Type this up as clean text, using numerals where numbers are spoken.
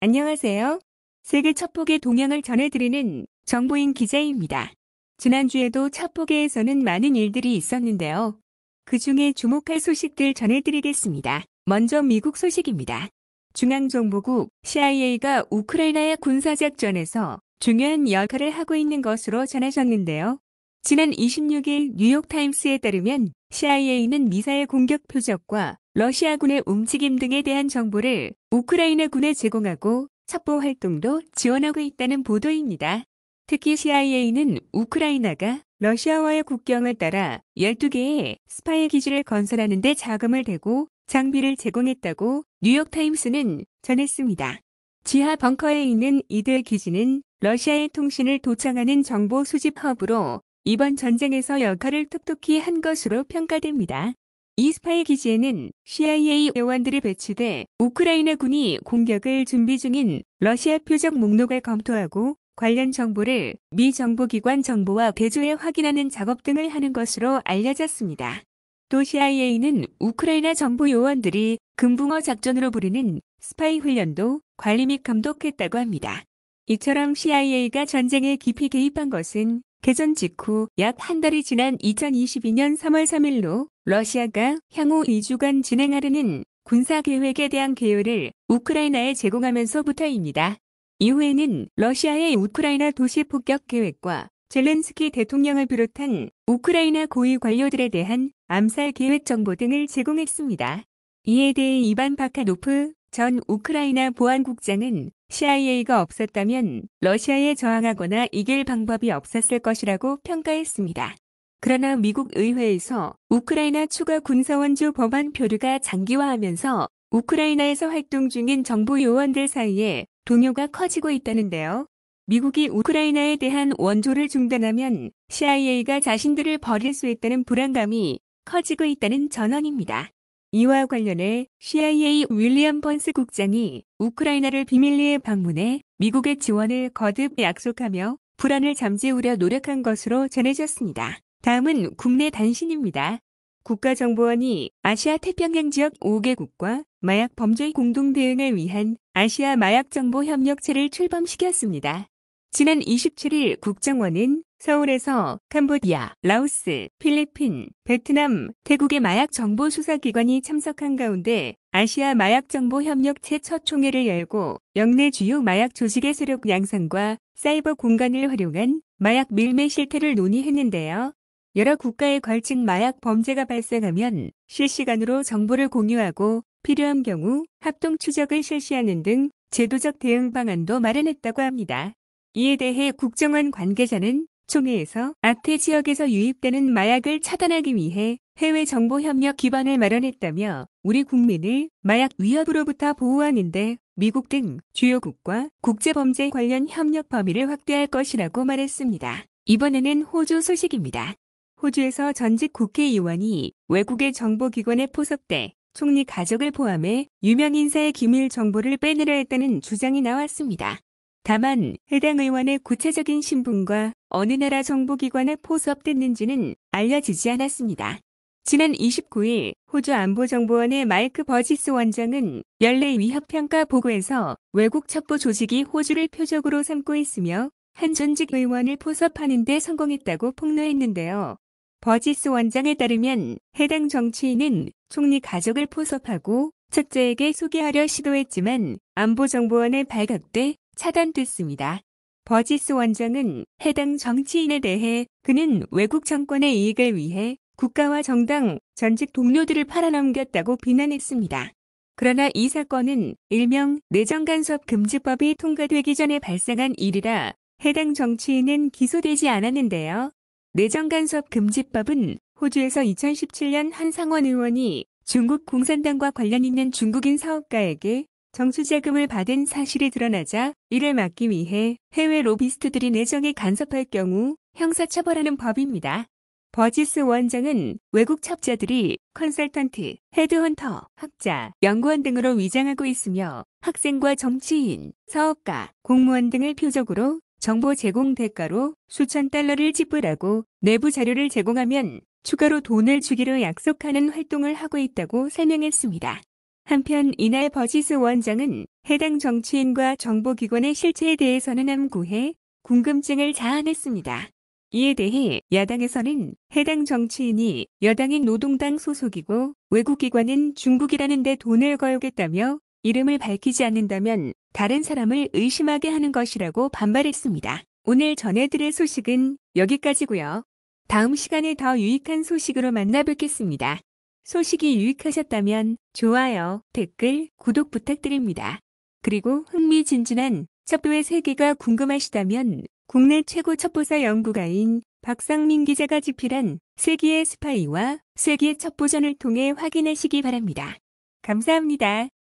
안녕하세요. 세계 첩보계 동향을 전해드리는 정보인 기자입니다. 지난주에도 첩보계에서는 많은 일들이 있었는데요. 그 중에 주목할 소식들 전해드리겠습니다. 먼저 미국 소식입니다. 중앙정보국 CIA가 우크라이나의 군사작전에서 중요한 역할을 하고 있는 것으로 전해졌는데요. 지난 26일 뉴욕타임스에 따르면 CIA는 미사일 공격 표적과 러시아군의 움직임 등에 대한 정보를 우크라이나군에 제공하고 첩보 활동도 지원하고 있다는 보도입니다. 특히 CIA는 우크라이나가 러시아와의 국경을 따라 12개의 스파이 기지를 건설하는 데 자금을 대고 장비를 제공했다고 뉴욕타임스는 전했습니다. 지하 벙커에 있는 이들 기지는 러시아의 통신을 도청하는 정보 수집 허브로 이번 전쟁에서 역할을 톡톡히 한 것으로 평가됩니다. 이 스파이 기지에는 CIA 요원들이 배치돼 우크라이나 군이 공격을 준비 중인 러시아 표적 목록을 검토하고 관련 정보를 미 정보기관 정보와 대조해 확인하는 작업 등을 하는 것으로 알려졌습니다. 또 CIA는 우크라이나 정보 요원들이 금붕어 작전으로 부르는 스파이 훈련도 관리 및 감독했다고 합니다. 이처럼 CIA가 전쟁에 깊이 개입한 것은 개전 직후 약 한 달이 지난 2022년 3월 3일로 러시아가 향후 2주간 진행하려는 군사계획에 대한 계획을 우크라이나에 제공하면서부터입니다. 이후에는 러시아의 우크라이나 도시 폭격 계획과 젤렌스키 대통령을 비롯한 우크라이나 고위 관료들에 대한 암살 계획 정보 등을 제공했습니다. 이에 대해 이반 바카노프 전 우크라이나 보안국장은 CIA가 없었다면 러시아에 저항하거나 이길 방법이 없었을 것이라고 평가했습니다. 그러나 미국 의회에서 우크라이나 추가 군사원조 법안 표류가 장기화하면서 우크라이나에서 활동 중인 정보 요원들 사이에 동요가 커지고 있다는데요. 미국이 우크라이나에 대한 원조를 중단하면 CIA가 자신들을 버릴 수 있다는 불안감이 커지고 있다는 전언입니다. 이와 관련해 CIA 윌리엄 번스 국장이 우크라이나를 비밀리에 방문해 미국의 지원을 거듭 약속하며 불안을 잠재우려 노력한 것으로 전해졌습니다. 다음은 국내 단신입니다. 국가정보원이 아시아 태평양 지역 5개국과 마약 범죄 공동 대응을 위한 아시아 마약정보협력체를 출범시켰습니다. 지난 27일 국정원은 서울에서 캄보디아, 라오스, 필리핀, 베트남, 태국의 마약정보수사기관이 참석한 가운데 아시아 마약정보협력체 첫 총회를 열고 역내 주요 마약 조직의 세력 양상과 사이버 공간을 활용한 마약 밀매 실태를 논의했는데요. 여러 국가에 걸친 마약 범죄가 발생하면 실시간으로 정보를 공유하고 필요한 경우 합동 추적을 실시하는 등 제도적 대응 방안도 마련했다고 합니다. 이에 대해 국정원 관계자는 총회에서 악태 지역에서 유입되는 마약을 차단하기 위해 해외 정보 협력 기반을 마련했다며 우리 국민을 마약 위협으로부터 보호하는 데 미국 등 주요국과 국제범죄 관련 협력 범위를 확대할 것이라고 말했습니다. 이번에는 호주 소식입니다. 호주에서 전직 국회의원이 외국의 정보기관에 포섭돼 총리 가족을 포함해 유명 인사의 기밀 정보를 빼내려 했다는 주장이 나왔습니다. 다만 해당 의원의 구체적인 신분과 어느 나라 정보기관에 포섭됐는지는 알려지지 않았습니다. 지난 29일 호주 안보정보원의 마이크 버지스 원장은 연례 위협평가 보고에서 외국 첩보 조직이 호주를 표적으로 삼고 있으며 한 전직 의원을 포섭하는 데 성공했다고 폭로했는데요. 버지스 원장에 따르면 해당 정치인은 총리 가족을 포섭하고 책자에게 소개하려 시도했지만 안보정보원에 발각돼 차단됐습니다. 버지스 원장은 해당 정치인에 대해 그는 외국 정권의 이익을 위해 국가와 정당, 전직 동료들을 팔아넘겼다고 비난했습니다. 그러나 이 사건은 일명 내정간섭 금지법이 통과되기 전에 발생한 일이라 해당 정치인은 기소되지 않았는데요. 내정간섭 금지법은 호주에서 2017년 한 상원 의원이 중국 공산당과 관련 있는 중국인 사업가에게 정수자금을 받은 사실이 드러나자 이를 막기 위해 해외 로비스트들이 내정에 간섭할 경우 형사처벌하는 법입니다. 버지스 원장은 외국 첩자들이 컨설턴트, 헤드헌터, 학자, 연구원 등으로 위장하고 있으며 학생과 정치인, 사업가, 공무원 등을 표적으로 정보 제공 대가로 수천 달러를 지불하고 내부 자료를 제공하면 추가로 돈을 주기로 약속하는 활동을 하고 있다고 설명했습니다. 한편 이날 버지스 원장은 해당 정치인과 정보기관의 실체에 대해서는 함구해 궁금증을 자아냈습니다. 이에 대해 야당에서는 해당 정치인이 여당인 노동당 소속이고 외국기관은 중국이라는 데 돈을 거역했다며 이름을 밝히지 않는다면 다른 사람을 의심하게 하는 것이라고 반발했습니다. 오늘 전해드릴 소식은 여기까지고요. 다음 시간에 더 유익한 소식으로 만나뵙겠습니다. 소식이 유익하셨다면 좋아요, 댓글, 구독 부탁드립니다. 그리고 흥미진진한 첩보의 세계가 궁금하시다면 국내 최고 첩보사 연구가인 박상민 기자가 집필한 세기의 스파이와 세기의 첩보전을 통해 확인하시기 바랍니다. 감사합니다.